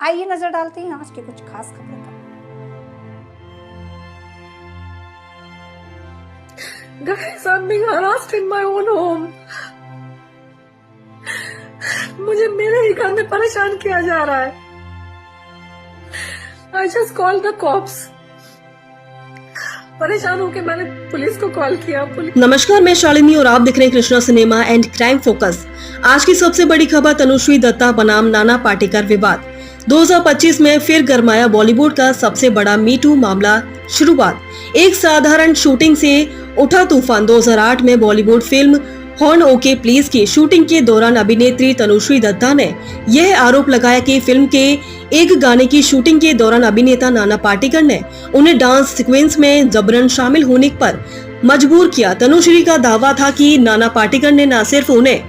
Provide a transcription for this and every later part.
आइए नजर डालते हैं आज के कुछ खास खबरों पर। Guys, I'm being harassed in my own home. मुझे मेरे ही घर में परेशान किया जा रहा है। I just called the cops. परेशान होकर मैंने पुलिस को कॉल किया। नमस्कार, मैं शालिनी और आप देख रहे हैं Krishna cinema and crime focus. आज की सबसे बड़ी खबर तनुश्री दत्ता बनाम नाना पाटेकर विवाद। 2025 में फिर गरमाया बॉलीवुड का सबसे बड़ा मी टू मामला। शुरुआत एक साधारण शूटिंग से उठा तूफान। 2008 में Bollywood film horn okay please की शूटिंग के दौरान अभिनेत्री तनुश्री दत्ता ने यह आरोप लगाया कि फिल्म के एक गाने की शूटिंग के दौरान अभिनेता नाना पाटेकर ने उन्हें डांस सीक्वेंस में जबरन शामिल होने पर मजबूर किया। तनुश्री का दावा था कि नाना पाटेकर ने न सिर्फ उन्हें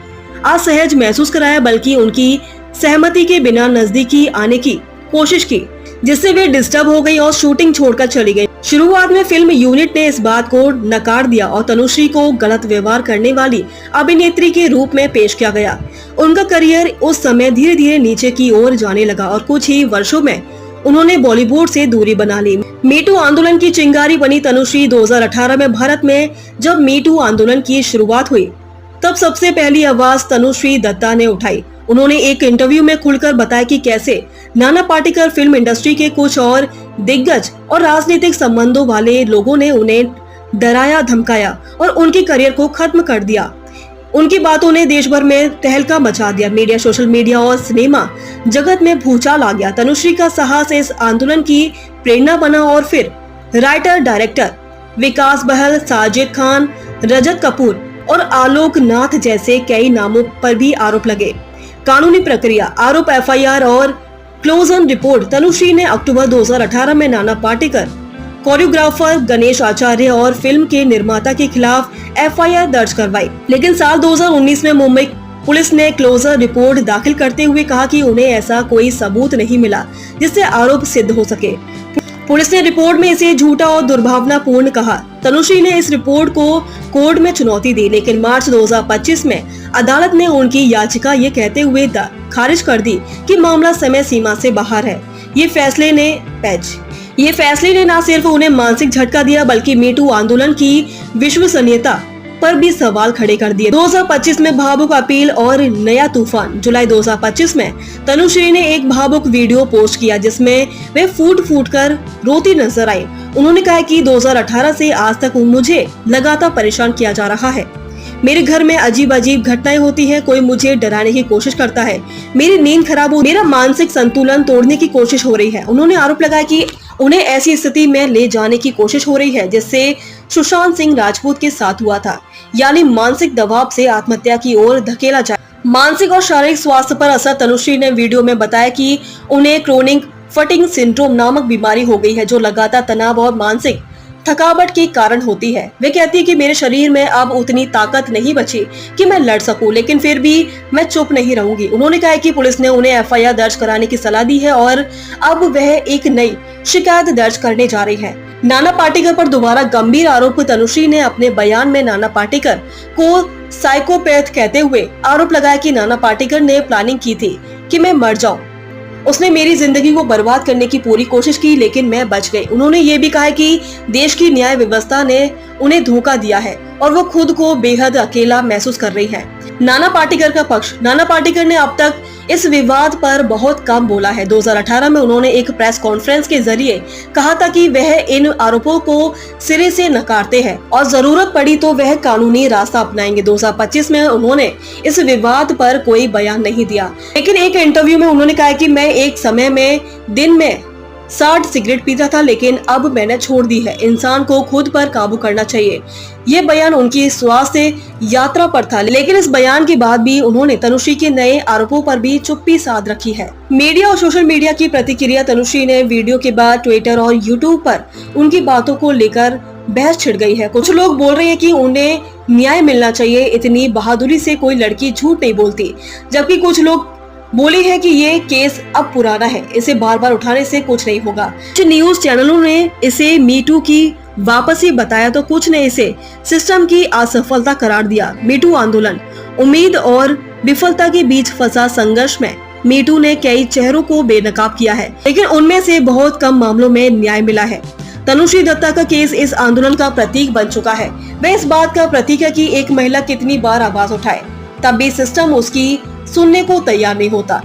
असहज महसूस कराया बल्कि उनकी सहमति के बिना नजदीकी आने की कोशिश की, जिससे वे डिस्टर्ब हो गई और शूटिंग छोड़कर चली गई। शुरुआत में फिल्म यूनिट ने इस बात को नकार दिया और तनुश्री को गलत व्यवहार करने वाली अभिनेत्री के रूप में पेश किया गया। उनका करियर उस समय धीरे धीरे नीचे की ओर जाने लगा और कुछ ही वर्षों में उन्होंने बॉलीवुड से दूरी बना ली। मी टू आंदोलन की चिंगारी बनी तनुश्री। 2018 में भारत में जब मी टू आंदोलन की शुरुआत हुई तब सबसे पहली आवाज तनुश्री दत्ता ने उठाई। उन्होंने एक इंटरव्यू में खुलकर बताया कि कैसे नाना पाटेकर फिल्म इंडस्ट्री के कुछ और दिग्गज और राजनीतिक संबंधों वाले लोगों ने उन्हें डराया धमकाया और उनके करियर को खत्म कर दिया। उनकी बातों ने देश भर में तहलका मचा दिया। मीडिया, सोशल मीडिया और सिनेमा जगत में भूचाल आ गया। तनुश्री का साहस इस आंदोलन की प्रेरणा बना और फिर राइटर डायरेक्टर विकास बहल, साजिद खान, रजत कपूर और आलोक नाथ जैसे कई नामों पर भी आरोप लगे। कानूनी प्रक्रिया, आरोप, एफआईआर और क्लोज ऑन रिपोर्ट। तनुश्री ने अक्टूबर 2018 में नाना पाटेकर, कोरियोग्राफर गणेश आचार्य और फिल्म के निर्माता के खिलाफ एफआईआर दर्ज करवाई। लेकिन साल 2019 में मुंबई पुलिस ने क्लोजर रिपोर्ट दाखिल करते हुए कहा कि उन्हें ऐसा कोई सबूत नहीं मिला जिससे आरोप सिद्ध हो सके। पुलिस ने रिपोर्ट में इसे झूठा और दुर्भावनापूर्ण कहा। तनुश्री ने इस रिपोर्ट को कोर्ट में चुनौती दी, लेकिन मार्च 2025 में अदालत ने उनकी याचिका ये कहते हुए खारिज कर दी कि मामला समय सीमा से बाहर है। ये फैसले ने न सिर्फ उन्हें मानसिक झटका दिया बल्कि मी टू आंदोलन की विश्वसनीयता पर भी सवाल खड़े कर दिए। 2025 में भावुक अपील और नया तूफान। जुलाई 2025 में तनुश्री ने एक भावुक वीडियो पोस्ट किया जिसमें वे फूट कर रोती नजर आई। उन्होंने कहा कि 2018 से आज तक मुझे लगातार परेशान किया जा रहा है। मेरे घर में अजीब घटनाएं होती हैं, कोई मुझे डराने की कोशिश करता है, मेरी नींद खराब हो, मेरा मानसिक संतुलन तोड़ने की कोशिश हो रही है। उन्होंने आरोप लगाया कि उन्हें ऐसी स्थिति में ले जाने की कोशिश हो रही है जिससे सुशांत सिंह राजपूत के साथ हुआ था, यानी मानसिक दबाव से आत्महत्या की ओर धकेला जाए। मानसिक और शारीरिक स्वास्थ्य पर असर। तनुश्री ने वीडियो में बताया कि उन्हें क्रोनिक फटिग सिंड्रोम नामक बीमारी हो गई है जो लगातार तनाव और मानसिक थकावट के कारण होती है। वे कहती है कि मेरे शरीर में अब उतनी ताकत नहीं बची कि मैं लड़ सकूं, लेकिन फिर भी मैं चुप नहीं रहूंगी। उन्होंने कहा कि पुलिस ने उन्हें एफआईआर दर्ज कराने की सलाह दी है और अब वह एक नई शिकायत दर्ज करने जा रही है। नाना पाटेकर पर दोबारा गंभीर आरोप। तनुश्री ने अपने बयान में नाना पाटेकर को साइकोपैथ कहते हुए आरोप लगाया कि नाना पाटेकर ने प्लानिंग की थी कि मैं मर जाऊं। उसने मेरी जिंदगी को बर्बाद करने की पूरी कोशिश की लेकिन मैं बच गई। उन्होंने ये भी कहा कि देश की न्याय व्यवस्था ने उन्हें धोखा दिया है और वो खुद को बेहद अकेला महसूस कर रही है। नाना पाटेकर का पक्ष। नाना पाटेकर ने अब तक इस विवाद पर बहुत कम बोला है। 2018 में उन्होंने एक प्रेस कॉन्फ्रेंस के जरिए कहा था कि वह इन आरोपों को सिरे से नकारते हैं और जरूरत पड़ी तो वह कानूनी रास्ता अपनाएंगे। 2025 में उन्होंने इस विवाद पर कोई बयान नहीं दिया, लेकिन एक इंटरव्यू में उन्होंने कहा कि मैं एक समय में दिन में 60 सिगरेट पीता था लेकिन अब मैंने छोड़ दी है। इंसान को खुद पर काबू करना चाहिए। ये बयान उनकी स्वास्थ्य यात्रा पर था, लेकिन इस बयान के बाद भी उन्होंने तनुश्री के नए आरोपों पर भी चुप्पी साध रखी है। मीडिया और सोशल मीडिया की प्रतिक्रिया। तनुश्री ने वीडियो के बाद ट्विटर और यूट्यूब पर उनकी बातों को लेकर बहस छिड़ गई है। कुछ लोग बोल रहे हैं कि उन्हें न्याय मिलना चाहिए, इतनी बहादुरी से कोई लड़की झूठ नहीं बोलती, जबकि कुछ लोग बोली है कि ये केस अब पुराना है, इसे बार बार उठाने से कुछ नहीं होगा। कुछ न्यूज चैनलों ने इसे मी टू की वापसी बताया तो कुछ ने इसे सिस्टम की असफलता करार दिया। मी टू आंदोलन उम्मीद और विफलता के बीच फंसा संघर्ष में मीटू ने कई चेहरों को बेनकाब किया है, लेकिन उनमें से बहुत कम मामलों में न्याय मिला है। तनुश्री दत्ता का केस इस आंदोलन का प्रतीक बन चुका है। वह इस बात का प्रतीक है कि एक महिला कितनी बार आवाज उठाए, तब भी सिस्टम उसकी सुनने को तैयार नहीं होता।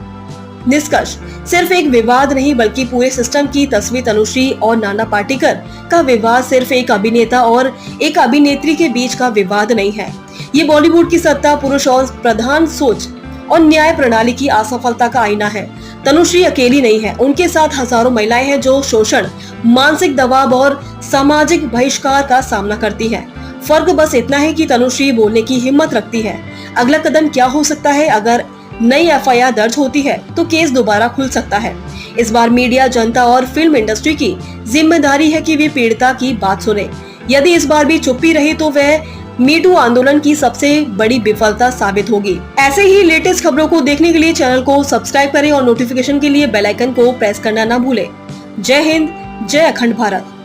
निष्कर्ष, सिर्फ एक विवाद नहीं बल्कि पूरे सिस्टम की तस्वीर तनुश्री और नाना पाटेकर का विवाद सिर्फ एक अभिनेता और एक अभिनेत्री के बीच का विवाद नहीं है। ये बॉलीवुड की सत्ता पुरुष और प्रधान सोच और न्याय प्रणाली की असफलता का आईना है। तनुश्री अकेली नहीं है, उनके साथ हजारों महिलाएं हैं जो शोषण, मानसिक दबाव और सामाजिक बहिष्कार का सामना करती हैं। फर्क बस इतना है कि तनुश्री बोलने की हिम्मत रखती है। अगला कदम क्या हो सकता है? अगर नई एफआईआर दर्ज होती है तो केस दोबारा खुल सकता है। इस बार मीडिया, जनता और फिल्म इंडस्ट्री की जिम्मेदारी है कि वे पीड़िता की बात सुने। यदि इस बार भी चुप्पी रही तो वह मीटू आंदोलन की सबसे बड़ी विफलता साबित होगी। ऐसे ही लेटेस्ट खबरों को देखने के लिए चैनल को सब्सक्राइब करें और नोटिफिकेशन के लिए बेल आइकन को प्रेस करना न भूलें। जय हिंद, जय अखंड भारत।